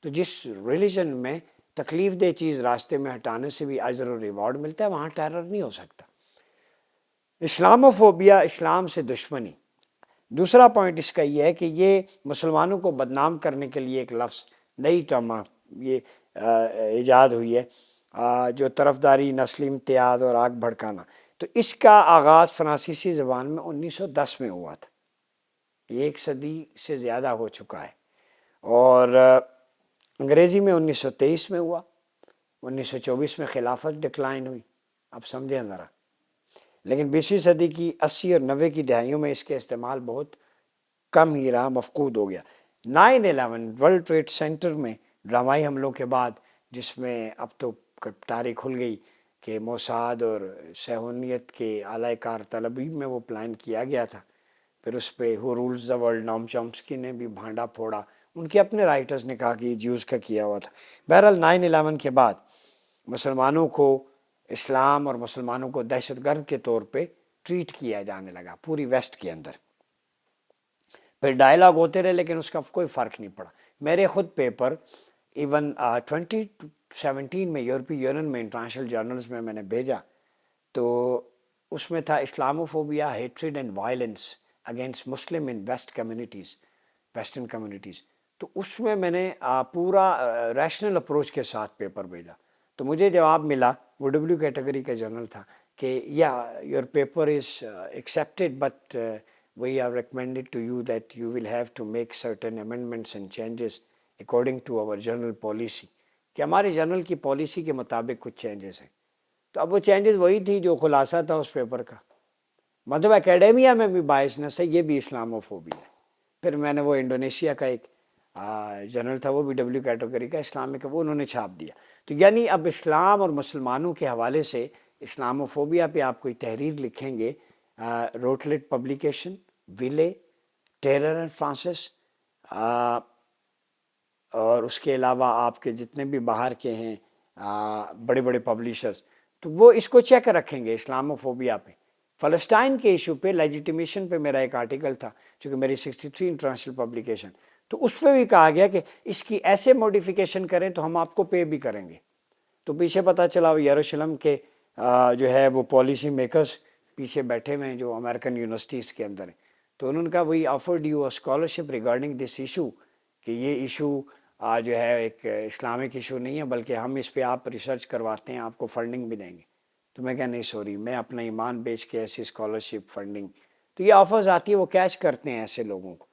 تو جس ریلیجن میں تکلیف دہ چیز راستے میں ہٹانے سے بھی اجر و ریوارڈ ملتا ہے وہاں ٹیرر نہیں ہو سکتا۔ اسلاموفوبیا، اسلام سے دشمنی۔ دوسرا پوائنٹ اس کا یہ ہے کہ یہ مسلمانوں کو بدنام کرنے کے لیے ایک لفظ، نئی ٹرم یہ ایجاد ہوئی ہے، جو طرفداری، نسلی امتیاز اور آگ بھڑکانا۔ تو اس کا آغاز فرانسیسی زبان میں 1910 میں ہوا تھا، یہ ایک صدی سے زیادہ ہو چکا ہے، اور انگریزی میں 1923 میں ہوا، 1924 میں خلافت ڈکلائن ہوئی۔ اب سمجھیں ذرا، لیکن 20ویں صدی کی 80 اور 90 کی دہائیوں میں اس کے استعمال بہت کم ہی رہا، مفقود ہو گیا۔ 9/11 ورلڈ ٹریڈ سینٹر میں ڈرامائی حملوں کے بعد، جس میں اب تو تاریخ کھل گئی کہ موساد اور صہیونیت کے اعلی کار طلبی میں وہ پلان کیا گیا تھا، پھر اس پہ ہو رولز دا ورلڈ، نام چومسکی نے بھی بھانڈا پھوڑا، ان کے اپنے رائٹرز نے کہا کہ یہ جیوز کا کیا ہوا تھا۔ بہرحال 9/11 کے بعد مسلمانوں کو، اسلام اور مسلمانوں کو دہشت گرد کے طور پہ ٹریٹ کیا جانے لگا پوری ویسٹ کے اندر۔ پھر ڈائلاگ ہوتے رہے لیکن اس کا کوئی فرق نہیں پڑا۔ میرے خود پیپر ایون 2017 میں یورپی یونین میں انٹرنیشنل جرنلز میں نے بھیجا، تو اس میں تھا Islamophobia, hatred and violence against Muslim in West communities, western communities. تو اس میں نے پورا ریشنل اپروچ کے ساتھ پیپر بھیجا، تو مجھے جواب ملا، وہ ڈبلیو کیٹیگری کا جرنل تھا، کہ یا your paper is accepted but we are recommended to you that you will have to make certain amendments and changes according to our general policy، کہ ہماری جنرل کی پالیسی کے مطابق کچھ چینجز ہیں۔ تو اب وہ چینجز وہی تھی جو خلاصہ تھا اس پیپر کا، مطلب اکیڈیمیا میں بھی بائسنس ہے، یہ بھی اسلاموفوبیا ہے۔ پھر میں نے وہ انڈونیشیا کا ایک جرنل تھا، وہ بھی ڈبلیو کیٹیگری کا، اسلامک، وہ انہوں نے چھاپ دیا۔ تو یعنی اب اسلام اور مسلمانوں کے حوالے سے اسلاموفوبیا پہ آپ کوئی تحریر لکھیں گے، روٹلیٹ پبلیکیشن، ویلے، ٹیرر اینڈ فرانسس، اور اس کے علاوہ آپ کے جتنے بھی باہر کے ہیں بڑے بڑے پبلیشرز، تو وہ اس کو چیک رکھیں گے اسلاموفوبیا پہ۔ فلسطین کے ایشو پہ، لیجیٹیمیشن پہ میرا ایک آرٹیکل تھا، چونکہ میری 63 انٹرنیشنل پبلیکیشن، تو اس پہ بھی کہا گیا کہ اس کی ایسے موڈیفیکیشن کریں تو ہم آپ کو پے بھی کریں گے۔ تو پیچھے پتہ چلا یروشلم کے جو ہے وہ پالیسی میکرز پیچھے بیٹھے ہوئے ہیں جو امریکن یونیورسٹیز کے اندر ہیں، تو انہوں نے کہا we offered you a scholarship regarding this issue, کہ یہ ایشو جو ہے ایک اسلامک ایشو نہیں ہے، بلکہ ہم اس پہ آپ ریسرچ کرواتے ہیں، آپ کو فنڈنگ بھی دیں گے۔ تو میں کہا نہیں سوری، میں اپنا ایمان بیچ کے ایسی اسکالرشپ، فنڈنگ، تو یہ آفرز آتی ہے وہ کیچ کرتے ہیں ایسے لوگوں کو۔